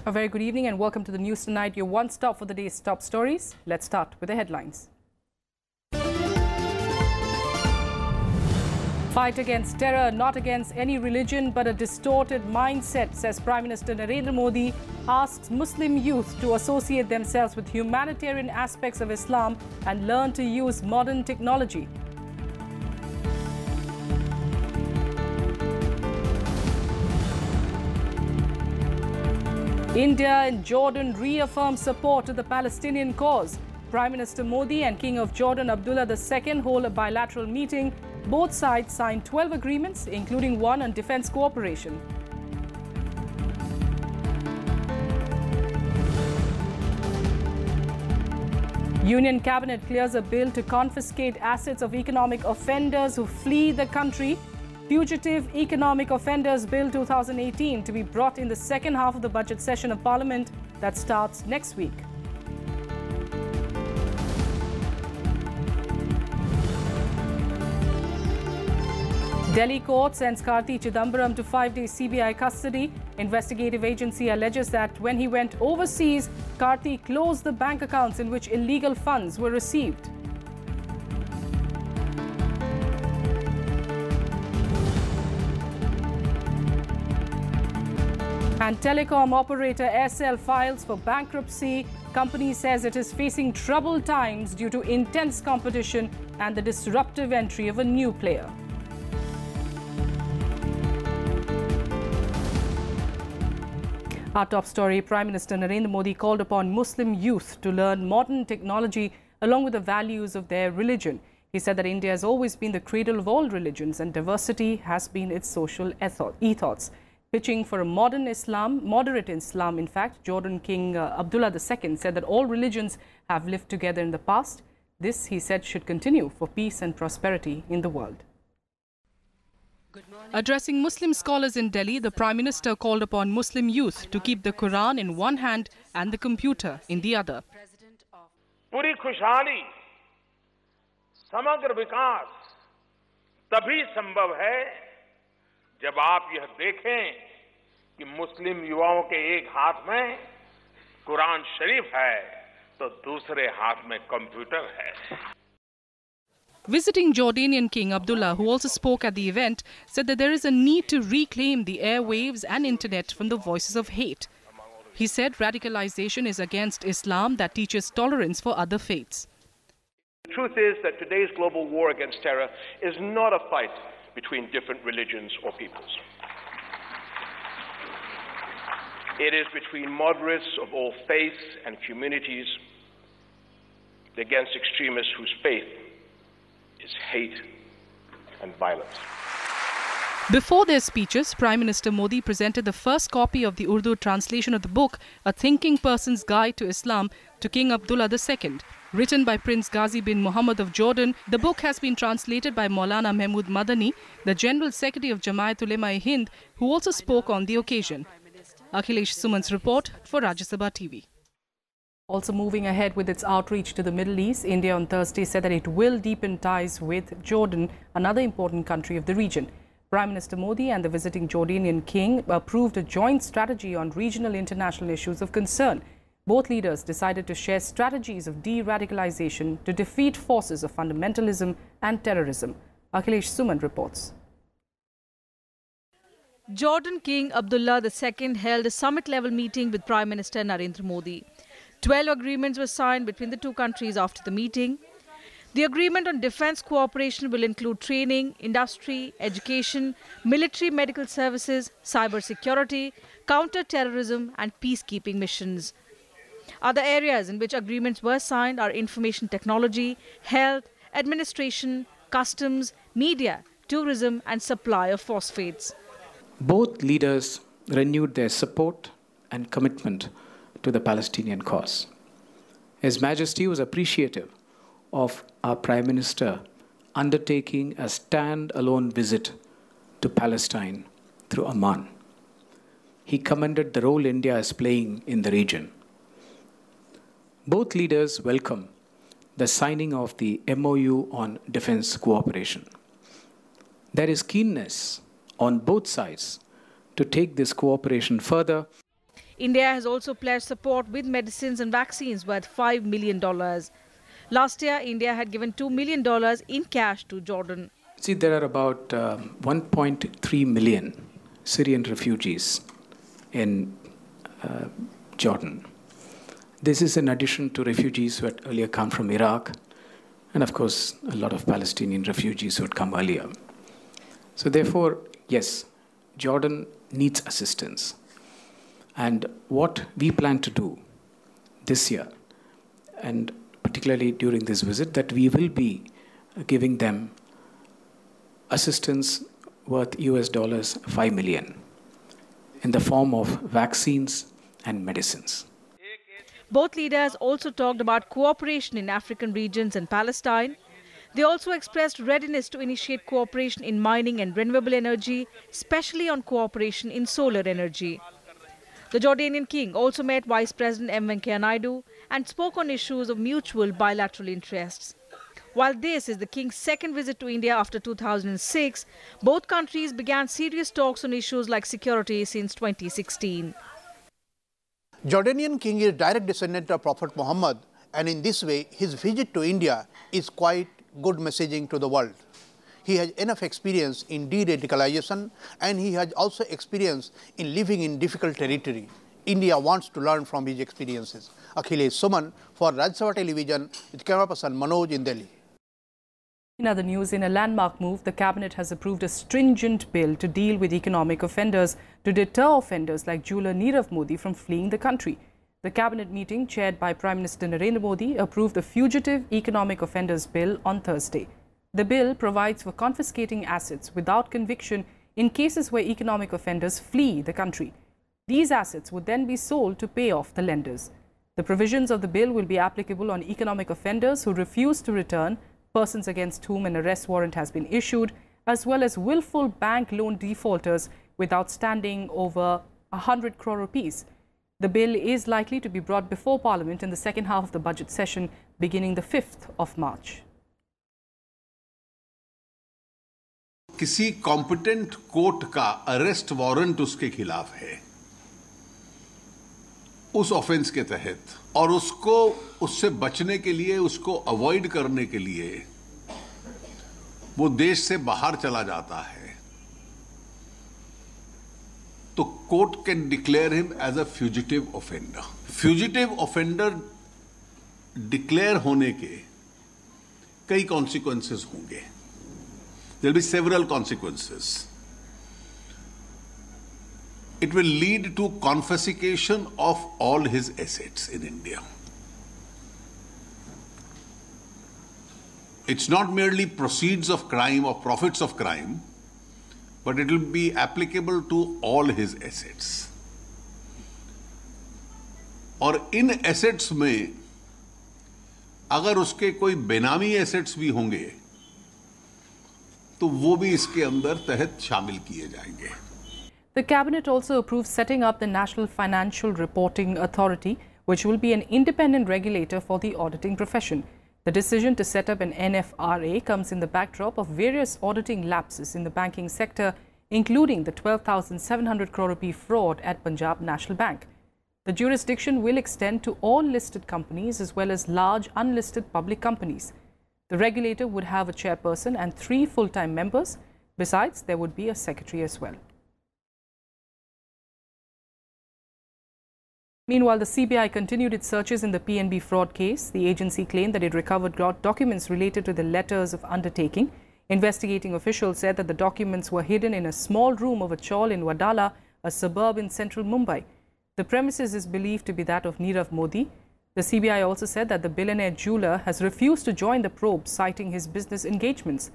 A very good evening and welcome to the news tonight, your one stop for the day's top stories. Let's start with the headlines. Fight against terror, not against any religion but a distorted mindset, says Prime Minister Narendra Modi, asks Muslim youth to associate themselves with humanitarian aspects of Islam and learn to use modern technology. India and Jordan reaffirm support to the Palestinian cause. Prime Minister Modi and King of Jordan Abdullah II hold a bilateral meeting. Both sides signed 12 agreements, including one on defense cooperation. Union Cabinet clears a bill to confiscate assets of economic offenders who flee the country. Fugitive Economic Offenders Bill 2018 to be brought in the second half of the budget session of Parliament that starts next week. Delhi court sends Karthi Chidambaram to 5-day CBI custody. Investigative agency alleges that when he went overseas, Karthi closed the bank accounts in which illegal funds were received. And telecom operator SEL files for bankruptcy. Company says it is facing troubled times due to intense competition and the disruptive entry of a new player. Our top story, Prime Minister Narendra Modi called upon Muslim youth to learn modern technology along with the values of their religion. He said that India has always been the cradle of all religions and diversity has been its social ethos. Pitching for a modern Islam, moderate Islam, in fact, Jordan King Abdullah II said that all religions have lived together in the past. This, he said, should continue for peace and prosperity in the world. Addressing Muslim scholars in Delhi, the Prime Minister called upon Muslim youth to keep the Quran in one hand and the computer in the other. पूरी खुशहाली, समग्र विकास तभी संभव है जब आप यह देखें कि मुस्लिम युवाओं के एक हाथ में कुरान शरीफ है तो दूसरे हाथ में कंप्यूटर है. Visiting Jordanian King Abdullah, who also spoke at the event, said that there is a need to reclaim the airwaves and internet from the voices of hate. He said radicalization is against Islam that teaches tolerance for other faiths. The truth is that today's global war against terror is not a fight between different religions or peoples. It is between moderates of all faiths and communities against extremists whose faith is hate and violence. Before their speeches, Prime Minister Modi presented the first copy of the Urdu translation of the book, A Thinking Person's Guide to Islam, to King Abdullah II. Written by Prince Ghazi bin Muhammad of Jordan, the book has been translated by Maulana Mahmood Madani, the General Secretary of Jamaat Ulema-e-Hind, who also spoke on the occasion. Akhilesh Suman's report for Rajya Sabha TV. Also moving ahead with its outreach to the Middle East, India on Thursday said that it will deepen ties with Jordan, another important country of the region. Prime Minister Modi and the visiting Jordanian king approved a joint strategy on regional international issues of concern. Both leaders decided to share strategies of de-radicalization to defeat forces of fundamentalism and terrorism. Akhilesh Suman reports. Jordan King Abdullah II held a summit-level meeting with Prime Minister Narendra Modi. 12 agreements were signed between the two countries after the meeting. The agreement on defense cooperation will include training, industry, education, military medical services, cyber security, counter-terrorism and peacekeeping missions. Other areas in which agreements were signed are information technology, health, administration, customs, media, tourism and supply of phosphates. Both leaders renewed their support and commitment to the Palestinian cause. His Majesty was appreciative of our Prime Minister undertaking a stand-alone visit to Palestine through Amman. He commended the role India is playing in the region. Both leaders welcome the signing of the MOU on defense cooperation. There is keenness on both sides to take this cooperation further. India has also pledged support with medicines and vaccines worth $5 million. Last year, India had given $2 million in cash to Jordan. See, there are about 1.3 million Syrian refugees in Jordan. This is in addition to refugees who had earlier come from Iraq, and of course, a lot of Palestinian refugees who had come earlier. So therefore, yes, Jordan needs assistance. And what we plan to do this year, and particularly during this visit, that we will be giving them assistance worth $5 million in the form of vaccines and medicines. Both leaders also talked about cooperation in African regions and Palestine. They also expressed readiness to initiate cooperation in mining and renewable energy, especially on cooperation in solar energy. The Jordanian king also met Vice President M. Venkaiah Naidu and spoke on issues of mutual bilateral interests. While this is the king's second visit to India after 2006, both countries began serious talks on issues like security since 2016. Jordanian king is direct descendant of Prophet Muhammad, and in this way his visit to India is quite good messaging to the world. He has enough experience in de-radicalization, and he has also experience in living in difficult territory. India wants to learn from his experiences. Akhilesh Suman for Rajya Sabha Television with camera person Manoj in Delhi. In other news, in a landmark move, the cabinet has approved a stringent bill to deal with economic offenders to deter offenders like jeweler Nirav Modi from fleeing the country. The cabinet meeting, chaired by Prime Minister Narendra Modi, approved the Fugitive Economic Offenders Bill on Thursday. The bill provides for confiscating assets without conviction in cases where economic offenders flee the country. These assets would then be sold to pay off the lenders. The provisions of the bill will be applicable on economic offenders who refuse to return, persons against whom an arrest warrant has been issued, as well as willful bank loan defaulters with outstanding over 100 crore rupees. The bill is likely to be brought before Parliament in the second half of the budget session beginning the 5th of March. किसी competent court का arrest warrant उसके खिलाफ है उस offence के तहत, और उसको उससे बचने के लिए, उसको अवॉइड करने के लिए वो देश से बाहर चला जाता है, तो court can declare him as a fugitive offender. Fugitive offender declare होने के कई कॉन्सिक्वेंसेस होंगे. There will be several consequences. It will lead to confiscation of all his assets in India. It's not merely proceeds of crime or profits of crime, but it will be applicable to all his assets. और इन assets में अगर उसके कोई बेनामी assets भी होंगे तो वो भी इसके अंदर तहत शामिल किए जाएंगे. The cabinet also approved setting up the National Financial Reporting Authority, which will be an independent regulator for the auditing profession. The decision to set up an NFRA comes in the backdrop of various auditing lapses in the banking sector, including the 12,700 crore rupee fraud at Punjab National Bank. The jurisdiction will extend to all listed companies as well as large unlisted public companies. The regulator would have a chairperson and 3 full-time members. Besides, there would be a secretary as well. Meanwhile, the CBI continued its searches in the PNB fraud case. The agency claimed that it recovered documents related to the letters of undertaking. Investigating officials said that the documents were hidden in a small room of a chawl in Wadala, a suburb in central Mumbai. The premises is believed to be that of Nirav Modi. The CBI also said that the billionaire jeweler has refused to join the probe, citing his business engagements.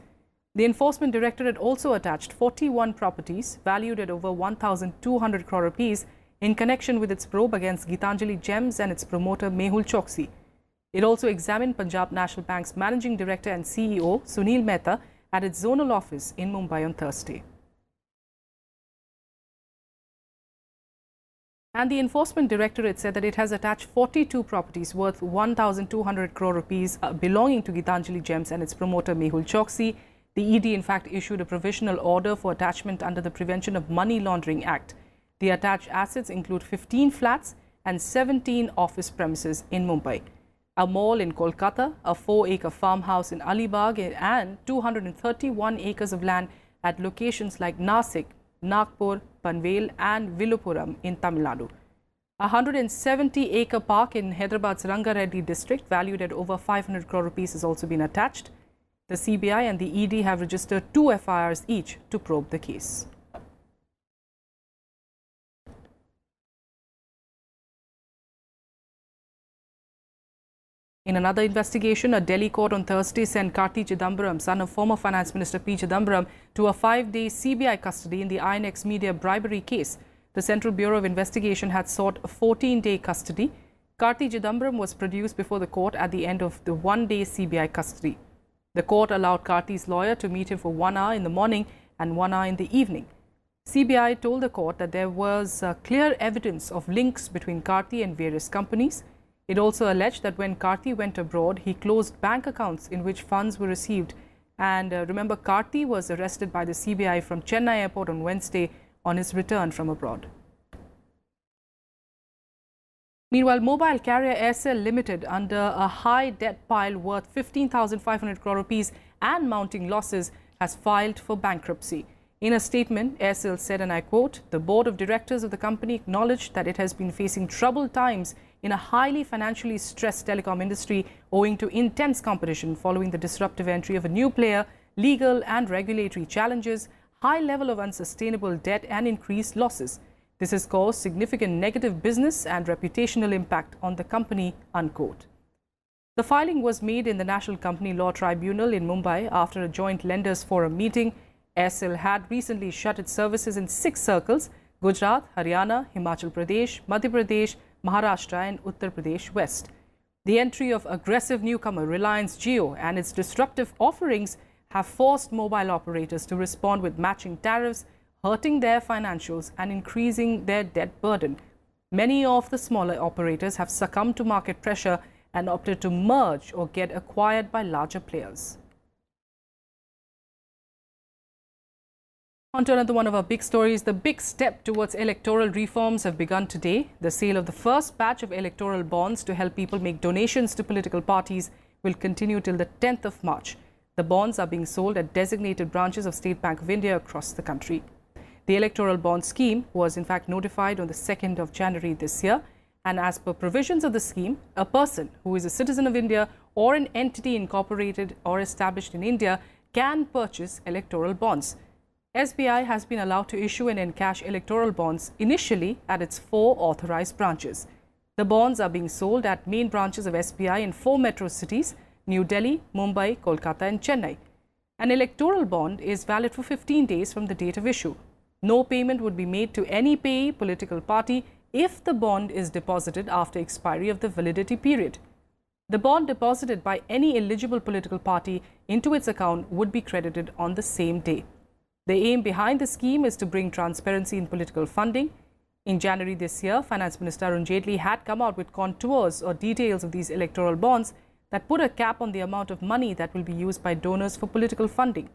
The Enforcement Directorate also attached 41 properties valued at over 1,200 crore rupees in connection with its probe against Gitanjali Gems and its promoter Mehul Choksi. It also examined Punjab National Bank's Managing Director and CEO Sunil Mehta at its zonal office in Mumbai on Thursday. And the Enforcement Directorate said that it has attached 42 properties worth 1,200 crore rupees belonging to Gitanjali Gems and its promoter Mehul Choksi. The ED in fact issued a provisional order for attachment under the Prevention of Money Laundering Act. The attached assets include 15 flats and 17 office premises in Mumbai, a mall in Kolkata, a 4-acre farmhouse in Alibag, and 231 acres of land at locations like Nasik, Nagpur, Panvel and Villupuram in Tamil Nadu. A 170-acre park in Hyderabad's Rangareddy district, valued at over 500 crore rupees, has also been attached. The CBI and the ED have registered 2 FIRs each to probe the case. In another investigation, a Delhi court on Thursday sent Karthi Chidambaram, son of former Finance Minister P. Chidambaram, to a 5-day CBI custody in the INX media bribery case. The Central Bureau of Investigation had sought a 14-day custody. Karthi Chidambaram was produced before the court at the end of the 1-day CBI custody. The court allowed Karthi's lawyer to meet him for 1 hour in the morning and 1 hour in the evening. CBI told the court that there was clear evidence of links between Karthi and various companies. It also alleged that when Karthi went abroad, he closed bank accounts in which funds were received. And remember, Karthi was arrested by the CBI from Chennai airport on Wednesday on his return from abroad. Meanwhile, mobile carrier SEL Limited, under a high debt pile worth 15,500 crore rupees and mounting losses, has filed for bankruptcy. In a statement, SEL said, and I quote, "The board of directors of the company acknowledged that it has been facing troubled times in a highly financially stressed telecom industry owing to intense competition following the disruptive entry of a new player, legal and regulatory challenges, high level of unsustainable debt and increased losses. This has caused significant negative business and reputational impact on the company," unquote. The filing was made in the National Company Law Tribunal in Mumbai after a joint lenders forum meeting. SEL had recently shut its services in 6 circles: Gujarat, Haryana, Himachal Pradesh, Madhya Pradesh, Maharashtra and Uttar Pradesh West. The entry of aggressive newcomer Reliance Jio and its disruptive offerings have forced mobile operators to respond with matching tariffs, hurting their financials and increasing their debt burden. Many of the smaller operators have succumbed to market pressure and opted to merge or get acquired by larger players. On to another one of our big stories. The big step towards electoral reforms have begun today. The sale of the first batch of electoral bonds to help people make donations to political parties will continue till the 10th of March. The bonds are being sold at designated branches of State Bank of India across the country. The electoral bond scheme was in fact notified on the 2nd of January this year. And as per provisions of the scheme, a person who is a citizen of India or an entity incorporated or established in India can purchase electoral bonds. SBI has been allowed to issue and encash electoral bonds initially at its 4 authorized branches. The bonds are being sold at main branches of SBI in 4 metro cities: New Delhi, Mumbai, Kolkata and Chennai. An electoral bond is valid for 15 days from the date of issue. No payment would be made to any payee political party if the bond is deposited after expiry of the validity period. The bond deposited by any eligible political party into its account would be credited on the same day. The aim behind the scheme is to bring transparency in political funding. In January this year, Finance Minister Arun Jaitley had come out with contours or details of these electoral bonds that put a cap on the amount of money that will be used by donors for political funding.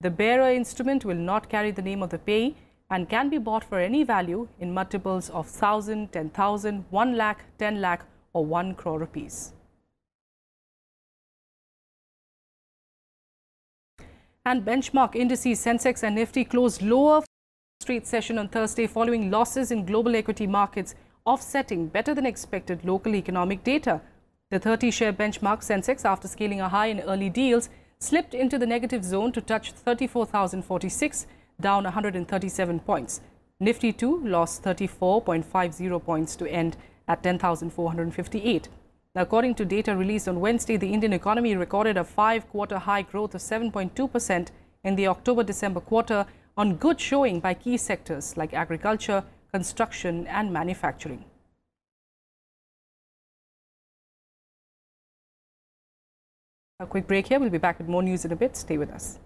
The bearer instrument will not carry the name of the payee and can be bought for any value in multiples of 1,000, 10,000, 1 lakh, 10 lakh or 1 crore rupees. And benchmark indices Sensex and Nifty closed lower for the straight session on Thursday following losses in global equity markets, offsetting better than expected local economic data. The 30-share benchmark Sensex, after scaling a high in early deals, slipped into the negative zone to touch 34,046, down 137 points. Nifty too lost 34.50 points to end at 10,458. According to data released on Wednesday, the Indian economy recorded a 5-quarter high growth of 7.2% in the October-December quarter on good showing by key sectors like agriculture, construction and manufacturing. A quick break here. We'll be back with more news in a bit. Stay with us.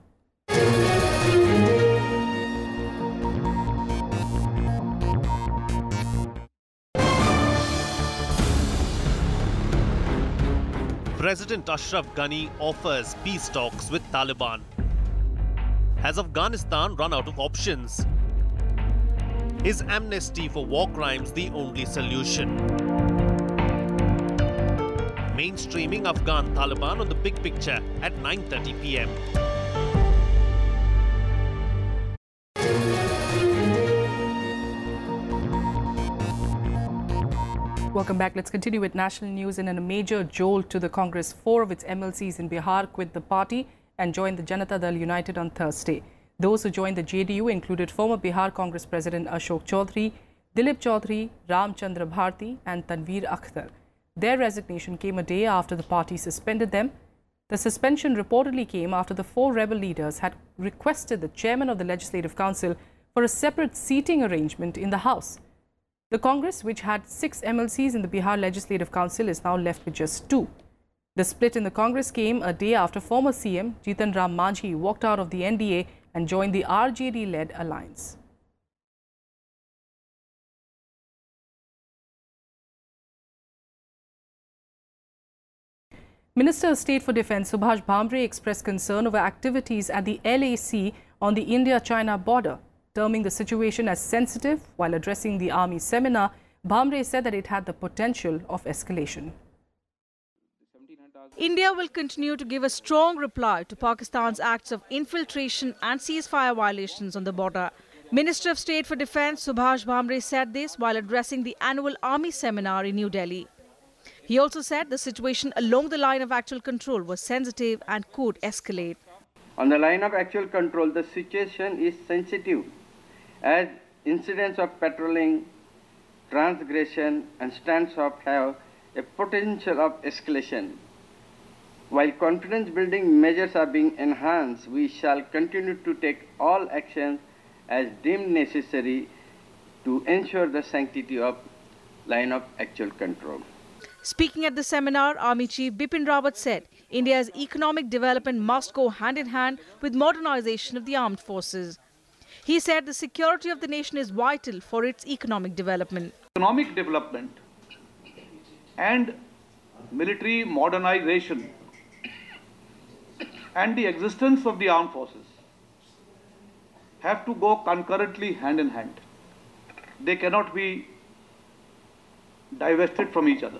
President Ashraf Ghani offers peace talks with Taliban. Has Afghanistan run out of options? Is amnesty for war crimes the only solution? Mainstreaming Afghan Taliban on the big picture at 9:30 p.m. Welcome back. Let's continue with national news. In a major jolt to the Congress, 4 of its MLCs in Bihar quit the party and joined the Janata Dal United on Thursday. Those who joined the JDU included former Bihar Congress President Ashok Chaudhary, Dilip Chaudhary, Ramchandra Bharti and Tanveer Akhtar. Their resignation came a day after the party suspended them. The suspension reportedly came after the 4 rebel leaders had requested the chairman of the Legislative Council for a separate seating arrangement in the House. The Congress, which had 6 MLCs in the Bihar Legislative Council, is now left with just 2. The split in the Congress came a day after former CM Jitan Ram Manjhi walked out of the NDA and joined the RJD-led alliance. Minister of State for Defence Subhash Bhamre expressed concern over activities at the LAC on the India-China border. Terming the situation as sensitive while addressing the Army seminar, Bhamre said that it had the potential of escalation. India will continue to give a strong reply to Pakistan's acts of infiltration and ceasefire violations on the border. Minister of State for Defence Subhash Bhamre said this while addressing the annual Army seminar in New Delhi. He also said the situation along the line of actual control was sensitive and could escalate. On the line of actual control, the situation is sensitive, as incidents of patrolling, transgression and standoff have a potential of escalation. While confidence-building measures are being enhanced, we shall continue to take all actions as deemed necessary to ensure the sanctity of line of actual control. Speaking at the seminar, Army Chief Bipin Rawat said India's economic development must go hand in hand with modernization of the armed forces. He said the security of the nation is vital for its economic development. Economic development and military modernization and the existence of the armed forces have to go concurrently hand in hand. They cannot be divested from each other.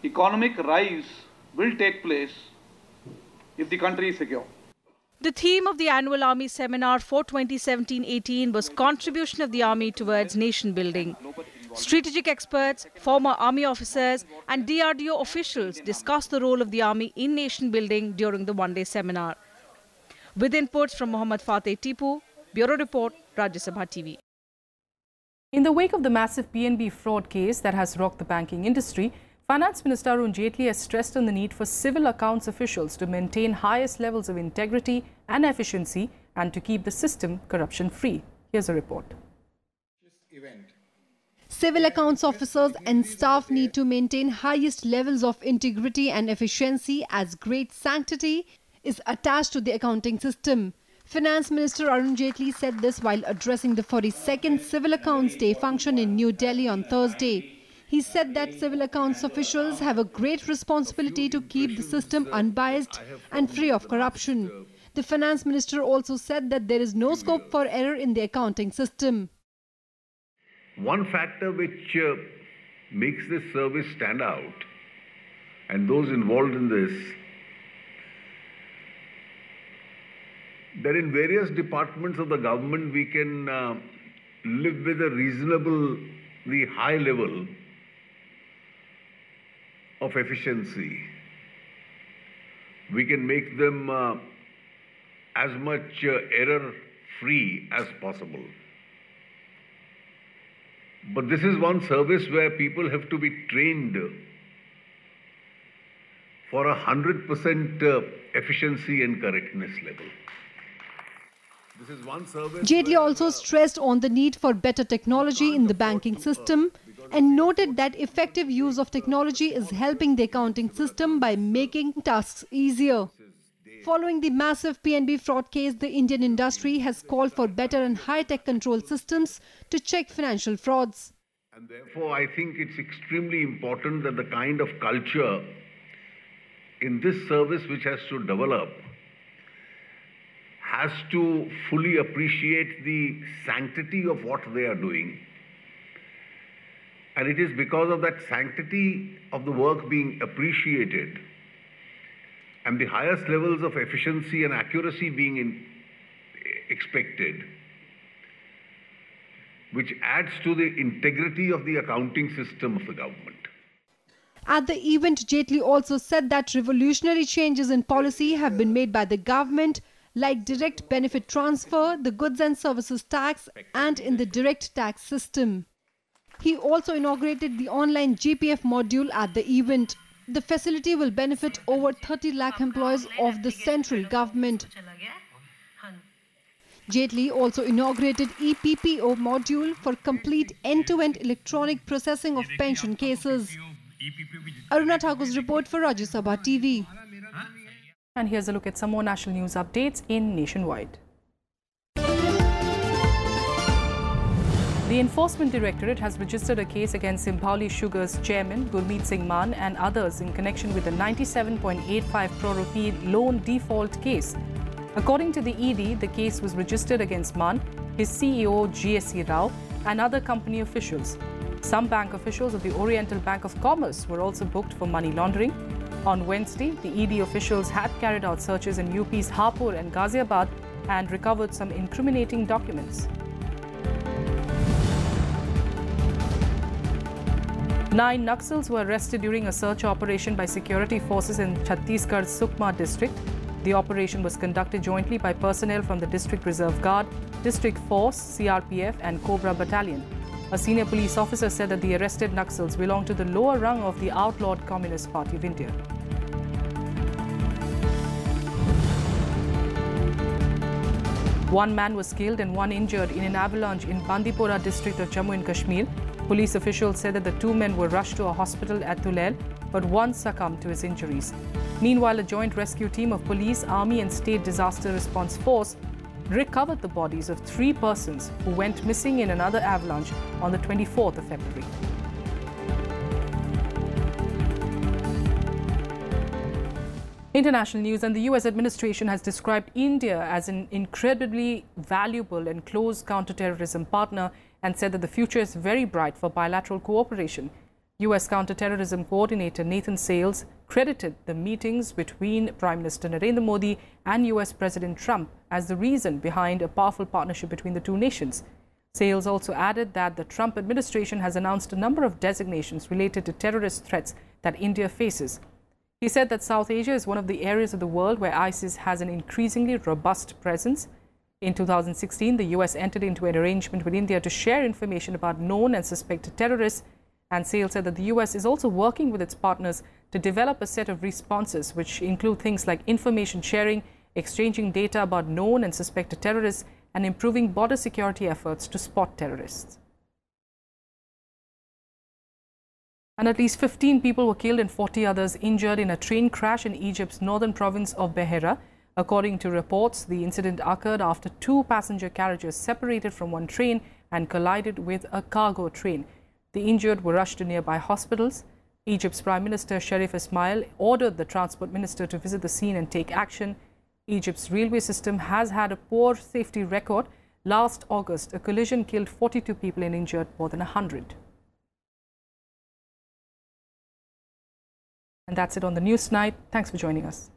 Economic rise will take place if the country is secure. The theme of the annual Army seminar for 2017-18 was contribution of the Army towards nation building. Strategic experts, former Army officers and DRDO officials discussed the role of the Army in nation building during the one-day seminar. With inputs from Mohammad Fateh Tipu, Bureau Report, Rajya Sabha TV. In the wake of the massive PNB fraud case that has rocked the banking industry, Finance Minister Arun Jaitley has stressed on the need for civil accounts officials to maintain highest levels of integrity and efficiency and to keep the system corruption-free. Here's a report. Civil accounts officers and staff need to maintain highest levels of integrity and efficiency as great sanctity is attached to the accounting system. Finance Minister Arun Jaitley said this while addressing the 42nd Civil Accounts Day function in New Delhi on Thursday. He said that civil accounts officials have a great responsibility to keep the system unbiased and free of corruption. The Finance Minister also said that there is no scope for error in the accounting system. One factor which makes this service stand out, and those involved in this, that in various departments of the government we can live with a reasonably high level of efficiency. We can make them as much error-free as possible. But this is one service where people have to be trained for 100% efficiency and correctness level. This is one service. Jaitley also stressed on the need for better technology in the banking system and noted that effective use of technology is helping the accounting system by making tasks easier. Following the massive PNB fraud case, the Indian industry has called for better and high-tech control systems to check financial frauds. And therefore, I think it's extremely important that the kind of culture in this service which has to develop has to fully appreciate the sanctity of what they are doing. And it is because of that sanctity of the work being appreciated and the highest levels of efficiency and accuracy being expected, which adds to the integrity of the accounting system of the government. At the event, Jaitley also said that revolutionary changes in policy have been made by the government, like direct benefit transfer, the goods and services tax, and in the direct tax system. He also inaugurated the online GPF module at the event. The facility will benefit over 30 lakh employees of the central government. Jaitley also inaugurated ePPO module for complete end-to-end electronic processing of pension cases. Aruna Thakur's report for Rajya Sabha TV. And here's a look at some more national news updates in Nationwide. The Enforcement Directorate has registered a case against Simphauli Sugar's chairman Gurmeet Singh Mann and others in connection with a 97.85 crore rupee loan default case. According to the ED, the case was registered against Mann, his CEO GSC Rao and other company officials. Some bank officials of the Oriental Bank of Commerce were also booked for money laundering. On Wednesday, the ED officials had carried out searches in UP's Hapur and Ghaziabad and recovered some incriminating documents. 9 Naxals were arrested during a search operation by security forces in Chhattisgarh's Sukma district. The operation was conducted jointly by personnel from the District Reserve Guard, District Force, CRPF and Cobra Battalion. A senior police officer said that the arrested Naxals belong to the lower rung of the outlawed Communist Party of India. One man was killed and one injured in an avalanche in Bandipora district of Jammu and Kashmir. Police officials said that the 2 men were rushed to a hospital at Tulel, but one succumbed to his injuries. Meanwhile, a joint rescue team of police, army and state disaster response force recovered the bodies of 3 persons who went missing in another avalanche on the 24th of February. International news, and the US administration has described India as an incredibly valuable and close counterterrorism partner and said that the future is very bright for bilateral cooperation. US counterterrorism coordinator Nathan Sales credited the meetings between Prime Minister Narendra Modi and US President Trump as the reason behind a powerful partnership between the two nations. Sales also added that the Trump administration has announced a number of designations related to terrorist threats that India faces. He said that South Asia is one of the areas of the world where ISIS has an increasingly robust presence. In 2016, the US entered into an arrangement with India to share information about known and suspected terrorists. And Sales said that the US is also working with its partners to develop a set of responses which include things like information sharing, exchanging data about known and suspected terrorists, and improving border security efforts to spot terrorists. And at least 15 people were killed and 40 others injured in a train crash in Egypt's northern province of Beira. According to reports, the incident occurred after 2 passenger carriages separated from one train and collided with a cargo train. The injured were rushed to nearby hospitals. Egypt's Prime Minister Sharif Ismail ordered the Transport Minister to visit the scene and take action. Egypt's railway system has had a poor safety record. Last August, a collision killed 42 people and injured more than 100. And that's it on the News Tonight. Thanks for joining us.